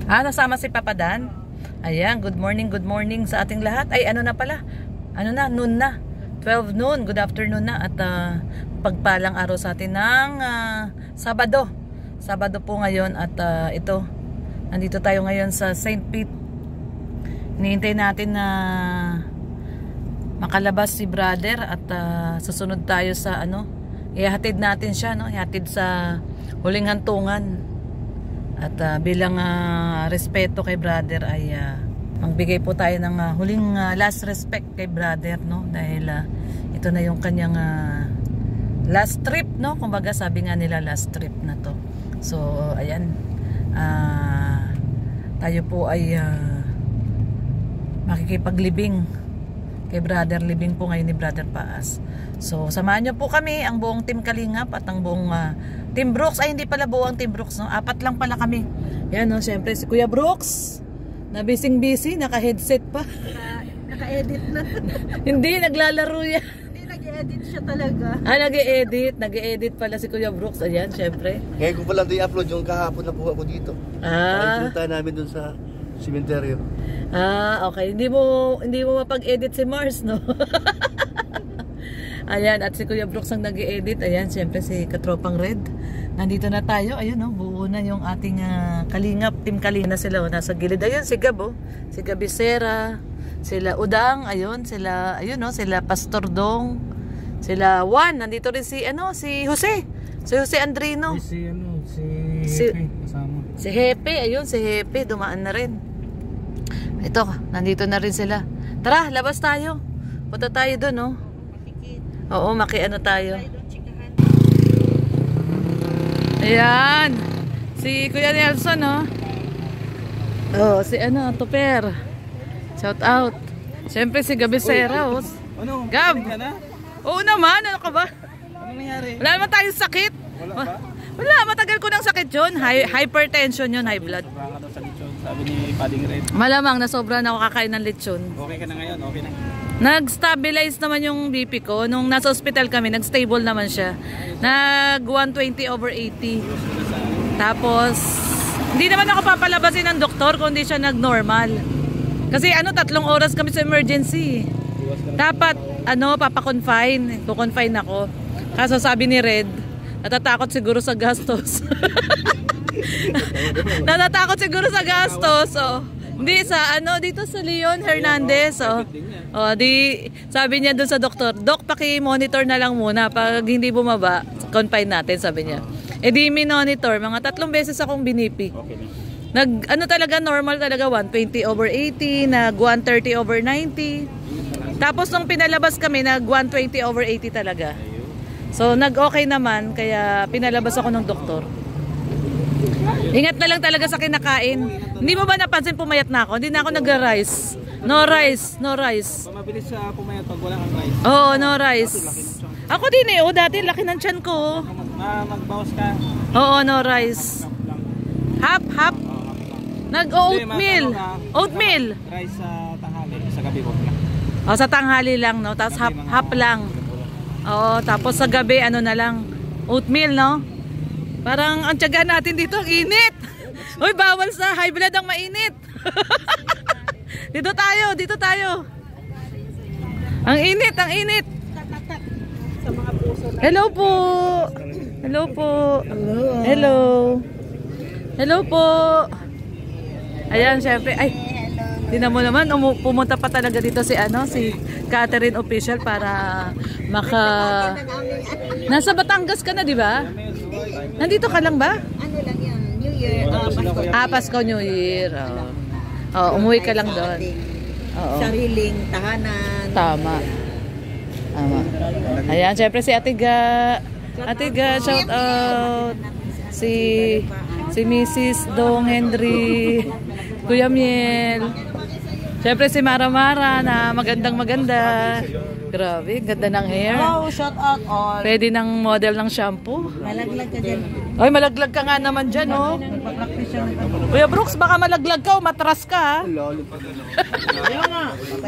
Nasama si Papa Dan. Ayan, good morning sa ating lahat. Ay, ano na pala? Ano na, noon na. 12 noon, good afternoon na. At pagpalang araw sa atin ng Sabado. Sabado po ngayon at ito, nandito tayo ngayon sa St. Pete. Hinihintay natin na makalabas si brother at susunod tayo sa ihatid natin siya, no? Ihatid sa huling hantungan. At bilang respeto kay brother ay magbigay po tayo ng huling last respect kay brother, no? Dahil ito na yung kanyang last trip, no? Kumbaga sabi nga nila last trip na to. So ayan, tayo po ay makikipaglibing kay brother. Libing po ngayon ni brother Paas. So samahan nyo po kami, ang buong team Kalingap at ang buong Team Brooks. Ay, hindi pala buong Team Brooks, no? 4 lang pala kami. Yan, no? Siyempre si Kuya Brooks na busy, naka-headset pa. Naka-edit na. Hindi, naglalaro yan. Hindi, nag-edit siya talaga. Nag-edit pala si Kuya Brooks. Ayan, siyempre. Ngayon ko pala i-upload yung kahapon na po ako dito. Pinunta namin dun sa simenteryo. Okay. Hindi mo mapag-edit si Mars, no? Ayan, at si Kuya Brooks ang nag-i-edit. Ayan, siyempre si Katropang Red. Nandito na tayo. Ayun, no, buo na yung ating Kalingap. Team Kalingap na sila. Nasa gilid. Ayun, si Gab, si Gabisera. Sila Udang. Ayun, sila, sila Pastor Dong. Sila Juan. Nandito rin si Jose. Si Jose Andrino. Si Hepe. Kasama. Si Hepe. Ayun, si Hepe. Dumaan na rin. Ito, nandito na rin sila. Tara, labas tayo. Punta tayo doon, no? Oo, tayo. Ayan. Si Kuya Nelson, no? Si Toper. Shout out. Siyempre si Gabisera, Gab. Oo naman, ano ka ba? Ano nangyari? Wala naman tayong sakit. Wala, matagal ko ng sakit yun. Hypertension yun, high blood. Sobra ka daw sa lechon, sabi ni Pading Red. Malamang na sobra na ako kakain ng lechon. Okay ka na ngayon, okay na. Nag-stabilize naman yung BP ko. Nung nasa hospital kami, nag-stable naman siya. Nag 120/80. Tapos, hindi naman ako papalabasin ng doktor kung hindi siya nag-normal. Kasi 3 oras kami sa emergency. Dapat, papakonfine. Kukonfine ako. Kaso sabi ni Red, natatakot siguro sa gastos. Natatakot siguro sa gastos. Hindi dito sa Leon Hernandez. Sabi niya doon sa doktor, "Dok, paki-monitor na lang muna. Pag hindi bumaba, confine natin," sabi niya. Di monitor, mga 3 beses akong binipi. Talaga normal talaga 120/80, nag 130/90. Tapos nung pinalabas kami, nag 120/80 talaga. So nag-okay naman, kaya pinalabas ako ng doktor. Ingat na lang talaga sa kinakain. Hindi mo ba napansin pumayat na ako? Hindi na ako nag-rice. No rice. Mabilis sa pumayat pag walang rice. Oo, no rice. Ako din dati laki ng tiyan ko. Magbawas ka. Oo, no rice. Half. Nag-oatmeal. Oatmeal. Rice sa tanghali, sa gabi ko lang. Sa tanghali lang, no? Tapos half lang. Oo, tapos sa gabi na lang. Oatmeal, no? Parang ang tiyaga natin dito, ang init. Uy, bawal sa high blood ang mainit. Dito tayo. Ang init. Sa mga puso na. Hello po. Hello po. Ayan, syempre. Ay, tingnan mo naman, pumunta pa talaga dito si Catherine Official para Nasa Batangas ka na, di ba? Nandito ka lang ba? Lang yan, New Year. Pasko, New Year. Umuwi ka lang doon. Sariling tahanan. Tama. Ayan, syempre si Ate Ga, shout out. Si Mrs. Dong Henry, Kuya Miel. Syempre si Mara na maganda. Grabe, ganda ng hair. Hello, shout out all. Pwede ng model ng shampoo. Malaglag ka dyan. Ay, malaglag ka nga naman dyan, Kuya Brooks, baka malaglag ka o matras ka, ha?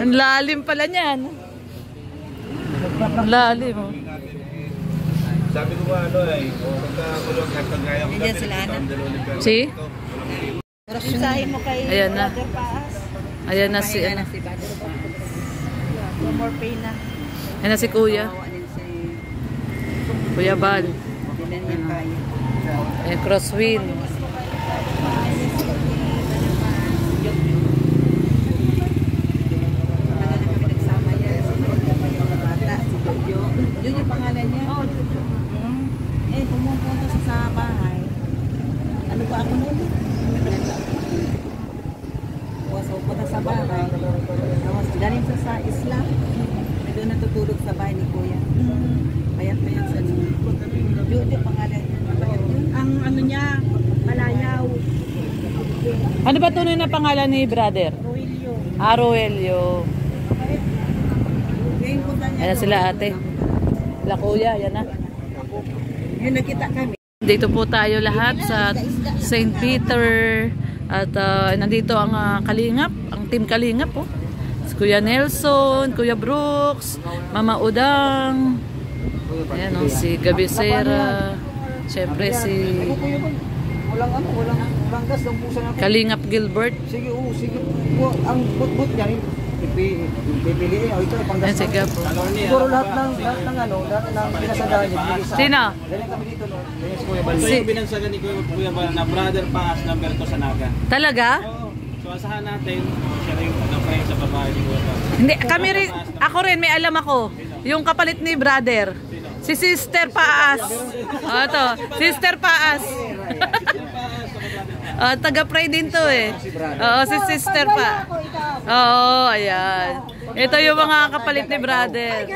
Ang lalim pala niyan. Ang lalim, Sabi ko pagka kulog, nagkagaya ko. Nandiyan sila, See? Mensahe mo kay Ayan na. Brother Paas. Ayan na si, Pahinga ano. na si Brother Paas. No more pain na. Ayan na si Kuya. Kawawa din si Kuya Bal. Hindi na niya kaya. Ayan, crosswind. Nagsama niya si bata, si Jojo. Yun yung pangalan niya. Pumupunta siya sa bahay. Ano ba ako nun? So, punta sa bahay. Tapos, galing siya sa Islam. Doon natutulog sa bahay ni Kuya. Payat pa yan sa yun yung pangalan niya. Ang ano niya, Malayaw. Ano ba tunay na pangalan ni brother? Roelio. Roelio. Ngayon punta niya. Ayan sila ate. Sila Kuya, yan na. Yun nakita kami. Dito po tayo lahat sa St. Peter at nandito ang Kalingap, ang team Kalingap po. Si Kuya Nelson, Kuya Brooks, Mama Udang, ayan o, si Gabisera, syempre si Walang gas ng pusa na. Kalingap Gilbert, Sige, sige. Ang but-but niya rin. Pipiliin. O ito, panggas. ayan si Gab. Siguro lahat ng pinasadaan niya. Bigay sa Sino? Dali kami dito, no? Yes, Kuya Bal. Ito Si- yung binansagan ni Kuya Bal na Brother Paas number 2 sa Naga. Talaga? Oo. So asahan natin, siya rin yung sa babae ni Kuya Bal. Hindi, kami rin, ako rin, may alam ako. Yung kapalit ni brother. Si Sister Paas. Ito, Sister Paas. Taga-pray din to eh. Oo, si Sister Pa. Oo, ayan. Ito yung mga kapalit ni brother.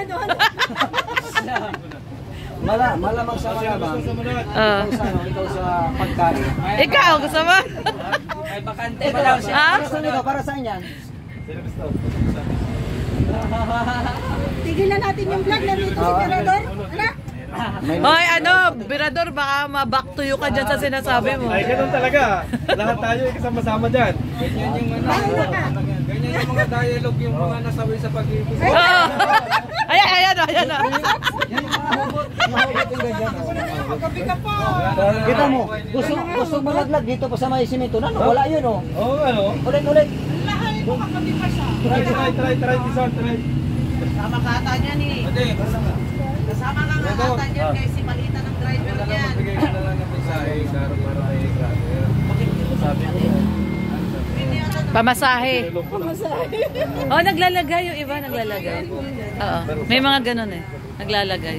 Malamang sa malamang. Ikaw sa pagkain. Ikaw, gusto mo? Ay, bakante pa daw siya. Ha? Para saan yan? Tigilan natin yung vlog na dito si Tirador. Hoy, ano, Birador, baka ma-back to you ka dyan sa sinasabi mo. Ay, ganun talaga. Lahat tayo ikasama-sama dyan. Ganyan yung ganyan yung mga dialogue yung mga nasabi sa pag-ibig. Oo. Ayan. Kita mo, gusto malaglag dito pa sa may simento na, no? Wala yun, oh. Oo, ano? Ulit. Try, Tison, try. Kasama ka ata niyan eh. Kasama ka nga ata niyan kay si Malita ng driver niyan. Magbigay ka na lang ng mensahe sa para kay brother. Sabi ko, Pamasahe. Oh, naglalagay yung iba, naglalagay. Oo. May mga ganun eh. Naglalagay.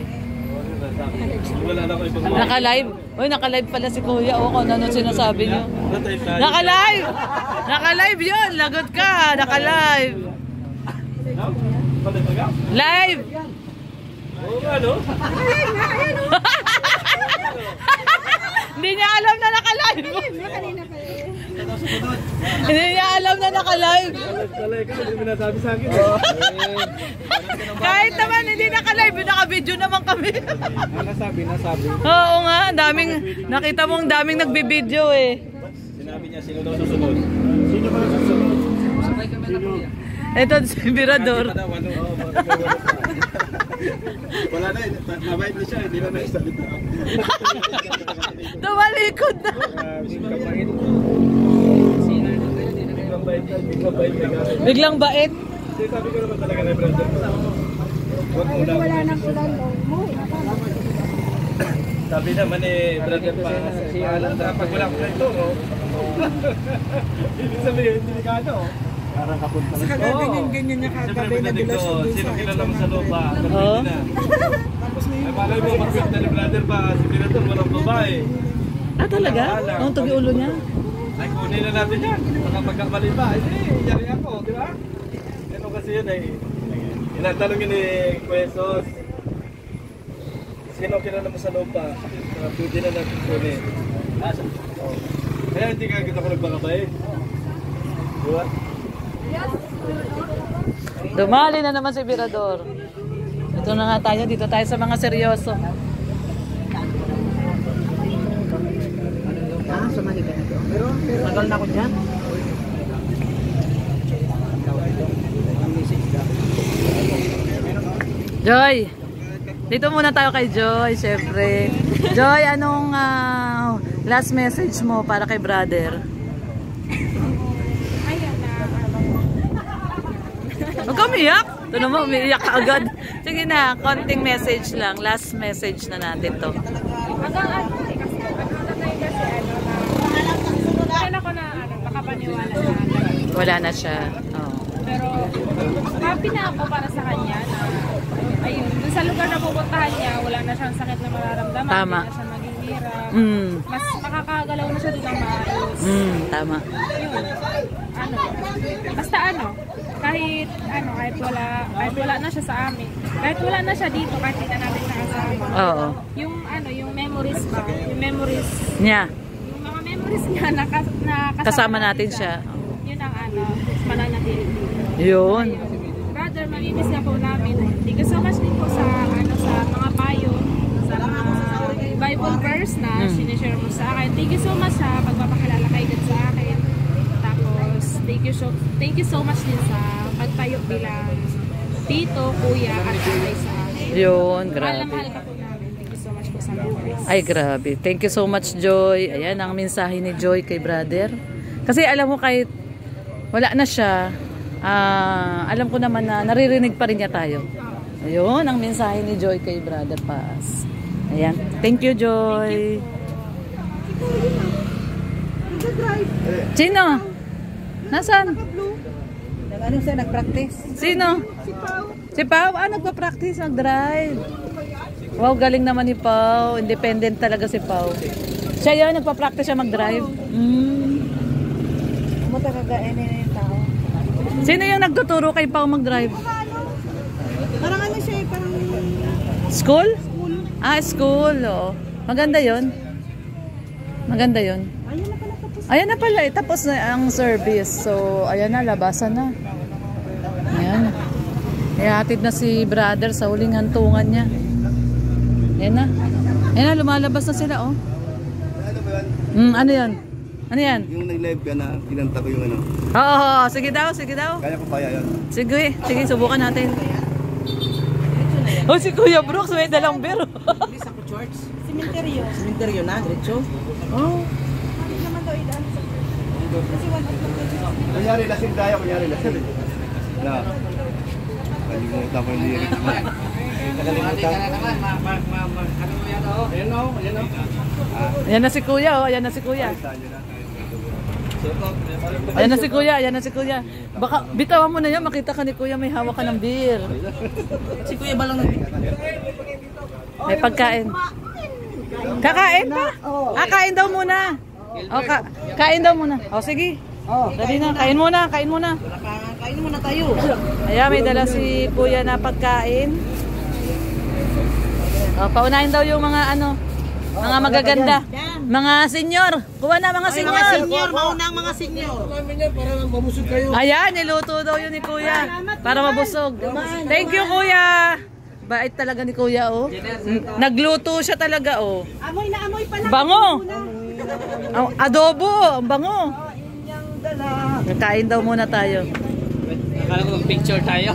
Wala na ko ibang Naka-live. Uy, naka-live pala si Kuya. O, kung ano sinasabi niyo. Naka-live! Naka-live yun! Lagot ka! Naka-live! Live! Oo, ano? Hindi niya alam na naka-live! Hindi niya alam na naka-live! Talay ka, hindi mo nasabi sa akin. Kahit naman hindi naka-live, naka-video naman kami. nasabi. Oo nga, daming, nakita mo ang daming nagbibideo eh. Sinabi niya sino daw susunod. Sino ba susunod? Ito si Birador. Wala na, mabait na siya, hindi na naisalita. Tumalikod na. Biglang bait. Sabi ko naman talaga na brother. Wala nang ulan mo. Sabi naman eh, brother pa, si Alan pag walang kwento, no? Ibig sabihin, delikado. Parang kapunta. Sa ganyan niya Siyempre, pagdating doon, sino kilala mo sa lupa? Oo. Ay, malay mo, magkwenta ni brother pa, si Binator, walang babae. Ah, talaga? Ang tugi ulo niya? Ay, kunin na natin yan. Baka magkamali ba? Eh, yari ako, di ba? Ano kasi yun eh. Inatanong yun ni Kwesos. Sino kilala mo sa lupa? Pwede na natin kunin. Oh. Kaya hindi ka kita ko nagbakabay. Di ba? Dumali na naman si Birador. Ito na nga tayo, dito tayo sa mga seryoso. Sumali ka na to. Pero Tagal na ko dyan. Joy! Dito muna tayo kay Joy, syempre. Joy, anong last message mo para kay brother? umiyak? Ito naman, umiiyak ka agad. Sige na, konting message lang. Last message na natin to. Hanggang ano, kasi wala ko na makapaniwala na Wala na siya. Oh. pero happy na ako para sa kanya na ayun, dun sa lugar na pupuntahan niya, wala na siyang sakit na mararamdaman. Tama. Hindi na siya maging hirap. Mm. Mas makakagalaw na siya doon ng maayos. Tama. Yun. Ano, basta ano, kahit wala na siya sa amin. Kahit wala na siya dito, kahit hindi na natin nakasama. Oo. Yung yung memories ba? Yung memories, Niya. yung mga memories niya na Kasama natin siya. Yun ang mananatili. Yun. Brother, mamimiss na po namin. Thank you so much din po sa mga payo, sa mga Bible verse na sinishare mo sa akin. Thank you so much sa pagpapakilala kay God sa akin. Tapos, thank you so much din sa pagtayo bilang tito, kuya, at tatay sa akin. Yun, Mahal na grabe. mahal ka po namin. Thank you so much po sa memories. Ay, grabe. Thank you so much, Joy. Ayan, ang mensahe ni Joy kay brother. Kasi alam mo, kahit wala na siya, alam ko naman na naririnig pa rin niya tayo. Ayun, ang mensahe ni Joy kay brother Paz. Ayan. Thank you, Joy. Sino? Nasaan? Ano siya, nag-practice? Sino? Si Pao. Nagpa-practice, nag-drive. Wow, galing naman ni Pao. Independent talaga si Pao. Siya yun, nagpa-practice siya mag-drive. Kumusta kagain yung tao? Sino yung nagtuturo kay Pao mag-drive? Parang ano siya, parang School? School. Oo. Maganda yun. Maganda yun. Ayan na pala. Tapos na ang service. So, ayan na. Labasan na. Ayan. Ihatid na si brother sa huling hantungan niya. Ayan na. Ayan na. Lumalabas na sila, oh. Ano yan? Ano yan? Yung nag-live ka na, kinanta ko yung ano. Oo. Sige daw. Sige daw. Kaya ko kaya yun. Sige. Sige. Subukan natin. Oh, si Kuya Brooks. May dalang beer. Please ako, George. Cementerio. Cementerio na, diretso? Oo. Kunyari, lasing tayo. Kunyari, lasing. Na. Kalimutan ko yung lyrics mo. Nakalimutan. Ayan o, ayan o. Ayan na si Kuya, oh. Ayan na si Kuya. Ayan na si Kuya, ayan na si Kuya. Baka bitawan mo na yan, makita ka ni Kuya may hawak ka ng beer. Si Kuya Balang nag- May pagkain. Kakain pa? Kain daw muna. Kain daw muna. Sige. Dali na, kain muna, kain muna. Kain muna tayo. Ayan, may dala si Kuya na pagkain. Paunahin daw yung mga mga magaganda. Mga senyor. Kuha na mga senyor. Senior, mauna ang mga senior. Ayan, niluto daw yun ni Kuya. Para mabusog. Thank you, Kuya. Bait talaga ni Kuya, oh. Nagluto siya talaga, oh. Amoy na amoy pa lang. Bango. Adobo, ang bango. Nakain daw muna tayo. Akala ko picture tayo.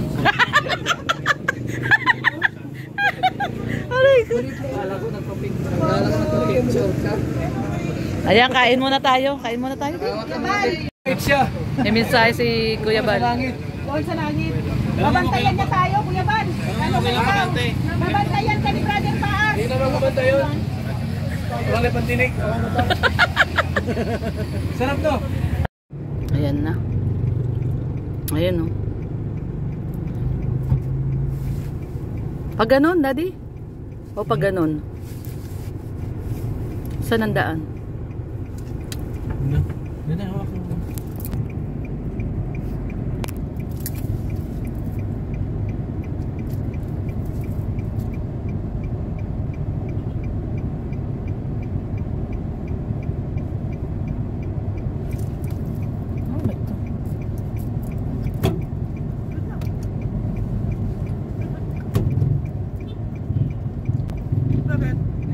Aray ko. Ayan, kain muna tayo. Kain muna tayo. May mensahe si Kuya Bal. Doon sa langit. Babantayan niya tayo, Kuya Bal. Ano ba ikaw? Babantayan ka ni Brother Paas. Hindi na makabanta yun. Walang pantinig. Sarap to. Ayan na. Ayan, oh. Pag ganon, Daddy? O pag ganon? Saan ang daan?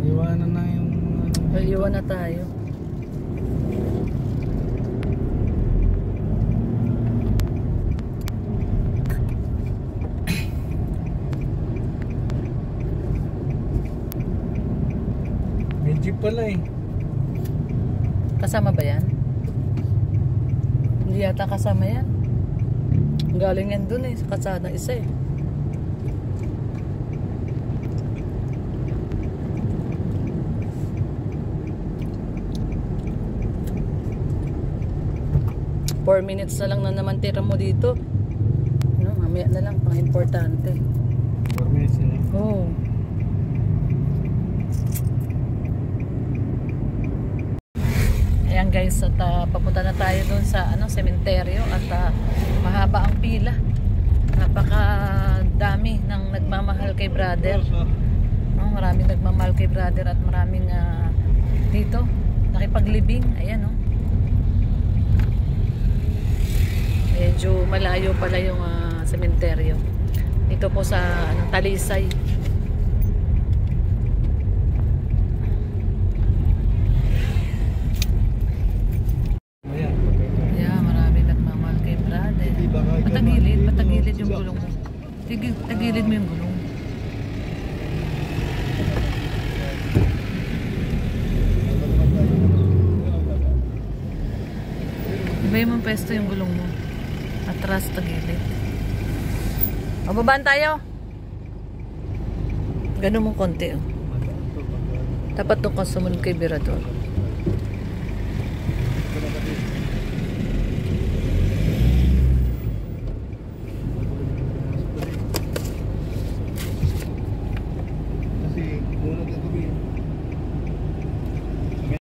Iwanan na yung Iwan na tayo. may jeep pala eh. Kasama ba yan? Hindi yata kasama yan. Galing yan dun sa kalsada isa 4 minutes na lang na naman tira mo dito. No, mamaya na lang, pang importante. 4 minutes na lang. Oo. Ayan guys, at papunta na tayo dun sa sementeryo at mahaba ang pila. Napakadami ng nagmamahal kay brother. No, maraming nagmamahal kay brother at maraming dito nakipaglibing. Ayan, no. Medyo malayo pala yung sementeryo. Dito po sa Talisay. Yeah, marami nagmamahal kay brother. Patagilid yung gulong mo. Tagilid mo yung gulong. Iba yung pwesto yung gulong mo. Atras, tagilid. Babaan tayo. Ganun mong konti. Dapat nung sumunod kay Birador.